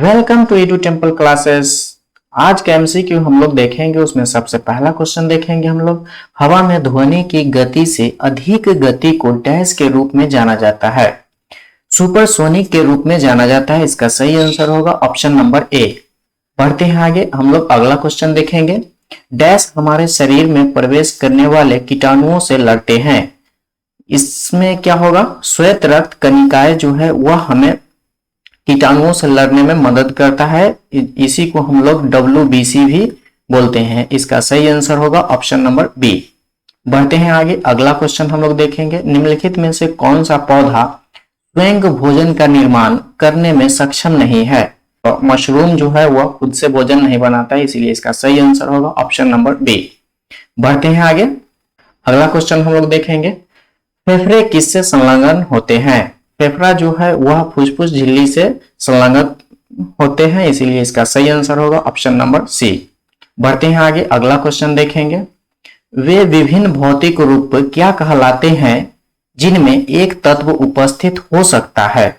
Welcome to Edu Temple classes. आज का MCQ हम लोग देखेंगे। उसमें सबसे पहला क्वेश्चन देखेंगे हम लोग, हवा में ध्वनि की गति से अधिक गति को डैश के रूप में जाना जाता है। सुपरसोनिक के रूप में जाना जाता है। इसका सही आंसर होगा ऑप्शन नंबर ए। बढ़ते हैं आगे, हम लोग अगला क्वेश्चन देखेंगे। डैश हमारे शरीर में प्रवेश करने वाले कीटाणुओं से लड़ते हैं। इसमें क्या होगा, श्वेत रक्त कणिकाएं जो है वह हमें कीटाणुओं से लड़ने में मदद करता है। इसी को हम लोग WBC भी बोलते हैं। इसका सही आंसर होगा ऑप्शन नंबर बी। बढ़ते हैं आगे, अगला क्वेश्चन हम लोग देखेंगे। निम्नलिखित में से कौन सा पौधा स्वयं भोजन का निर्माण करने में सक्षम नहीं है। तो मशरूम जो है वह खुद से भोजन नहीं बनाता है, इसीलिए इसका सही आंसर होगा ऑप्शन नंबर बी। बढ़ते हैं आगे, अगला क्वेश्चन हम लोग देखेंगे। फेफड़े किससे संलग्न होते हैं। फेफड़ा जो है वह फुसफुस झिल्ली से संलग्न होते हैं, इसीलिए इसका सही आंसर होगा ऑप्शन नंबर सी। बढ़ते हैं आगे, अगला क्वेश्चन देखेंगे। वे विभिन्न भौतिक रूप क्या कहलाते हैं जिनमें एक तत्व उपस्थित हो सकता है।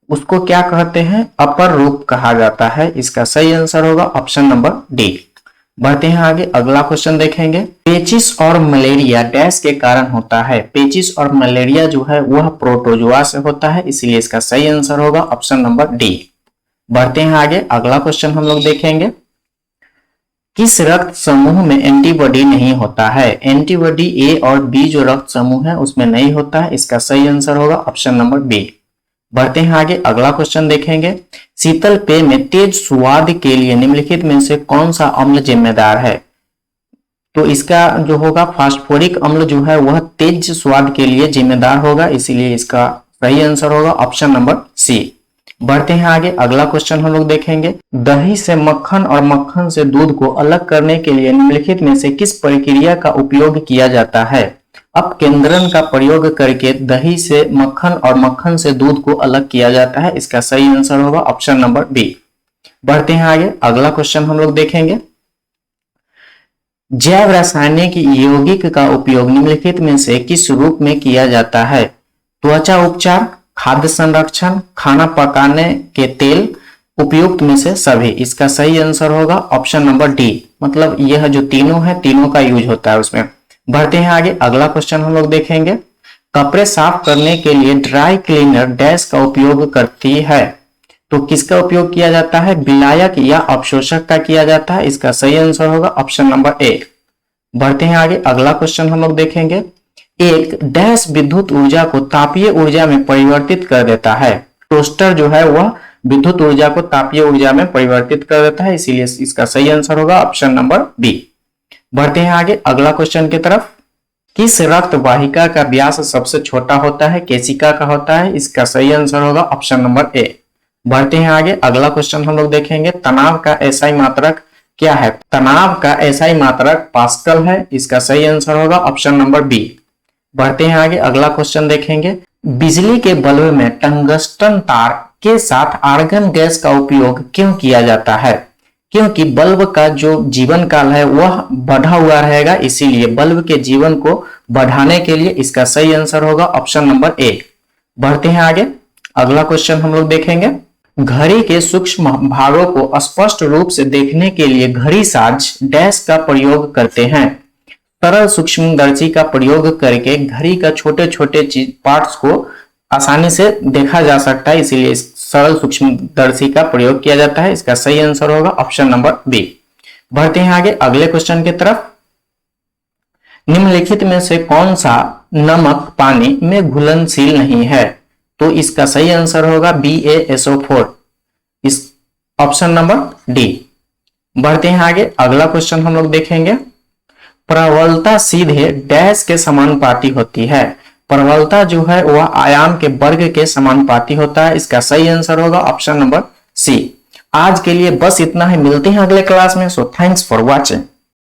उसको क्या कहते हैं, अपर रूप कहा जाता है। इसका सही आंसर होगा ऑप्शन नंबर डी। बढ़ते हैं आगे, अगला क्वेश्चन देखेंगे। पेचिस और मलेरिया डैश के कारण होता है। पेचिस और मलेरिया जो है वह प्रोटोजोआ से होता है, इसलिए इसका सही आंसर होगा ऑप्शन नंबर डी। बढ़ते हैं आगे, अगला क्वेश्चन हम लोग देखेंगे। किस रक्त समूह में एंटीबॉडी नहीं होता है। एंटीबॉडी ए और बी जो रक्त समूह है उसमें नहीं होता है। इसका सही आंसर होगा ऑप्शन नंबर बी। बढ़ते हैं आगे, अगला क्वेश्चन देखेंगे। शीतल पेय में तेज स्वाद के लिए निम्नलिखित में से कौन सा अम्ल जिम्मेदार है। तो इसका जो होगा फास्फोरिक अम्ल जो है वह तेज स्वाद के लिए जिम्मेदार होगा, इसीलिए इसका सही आंसर होगा ऑप्शन नंबर सी। बढ़ते हैं आगे, अगला क्वेश्चन हम लोग देखेंगे। दही से मक्खन और मक्खन से दूध को अलग करने के लिए निम्नलिखित में से किस प्रक्रिया का उपयोग किया जाता है। अपकेंद्रण का प्रयोग करके दही से मक्खन और मक्खन से दूध को अलग किया जाता है। इसका सही आंसर होगा ऑप्शन नंबर बी। बढ़ते हैं आगे, अगला क्वेश्चन हम लोग देखेंगे। जैव रासायनिक यौगिक का उपयोग निम्नलिखित में से किस रूप में किया जाता है। त्वचा उपचार, खाद्य संरक्षण, खाना पकाने के तेल, उपयुक्त में से सभी। इसका सही आंसर होगा ऑप्शन नंबर डी। मतलब यह जो तीनों है तीनों का यूज होता है उसमें। बढ़ते हैं आगे, अगला क्वेश्चन हम लोग देखेंगे। कपड़े साफ करने के लिए ड्राई क्लीनर डैश का उपयोग करती है। तो किसका उपयोग किया जाता है, विलायक या अवशोषक का किया जाता है। इसका सही आंसर होगा ऑप्शन नंबर ए। बढ़ते हैं आगे, अगला क्वेश्चन हम लोग देखेंगे। एक डैश विद्युत ऊर्जा को तापीय ऊर्जा में परिवर्तित कर देता है। टोस्टर जो है वह विद्युत ऊर्जा को तापीय ऊर्जा में परिवर्तित कर देता है, इसीलिए इसका सही आंसर होगा ऑप्शन नंबर बी। बढ़ते हैं आगे, अगला क्वेश्चन की तरफ। किस रक्त वाहिका का व्यास सबसे छोटा होता है, केशिका का होता है। इसका सही आंसर होगा ऑप्शन नंबर ए। बढ़ते हैं आगे, अगला क्वेश्चन हम लोग देखेंगे। तनाव का एसआई मात्रक क्या है। तनाव का एसआई मात्रक पास्कल है। इसका सही आंसर होगा ऑप्शन नंबर बी। बढ़ते हैं आगे, अगला क्वेश्चन देखेंगे। बिजली के बल्ब में टंगस्टन तार के साथ आर्गन गैस का उपयोग क्यों किया जाता है। क्योंकि बल्ब का जो जीवन काल है वह बढ़ा हुआ रहेगा, इसीलिए बल्ब के जीवन को बढ़ाने के लिए इसका सही आंसर होगा ऑप्शन नंबर ए। बढ़ते हैं आगे, अगला क्वेश्चन हम लोग देखेंगे। घड़ी के सूक्ष्म भागों को स्पष्ट रूप से देखने के लिए घड़ी साज डैश का प्रयोग करते हैं। सरल सूक्ष्मदर्शी का प्रयोग करके घड़ी का छोटे छोटे पार्ट्स को आसानी से देखा जा सकता है, इसीलिए सरल सूक्ष्मदर्शी का प्रयोग किया जाता है। इसका सही आंसर होगा ऑप्शन नंबर बी। बढ़ते हैं आगे, अगले क्वेश्चन की तरफ। निम्नलिखित में से कौन सा नमक पानी में घुलनशील नहीं है। तो इसका सही आंसर होगा BaSO4, इस ऑप्शन नंबर डी। बढ़ते हैं आगे, अगला क्वेश्चन हम लोग देखेंगे। प्रबलता सीधे डैश के समानुपाती होती है। प्रबलता जो है वह आयाम के वर्ग के समानुपाती होता है। इसका सही आंसर होगा ऑप्शन नंबर सी। आज के लिए बस इतना ही, मिलते हैं अगले क्लास में। So thanks for watching.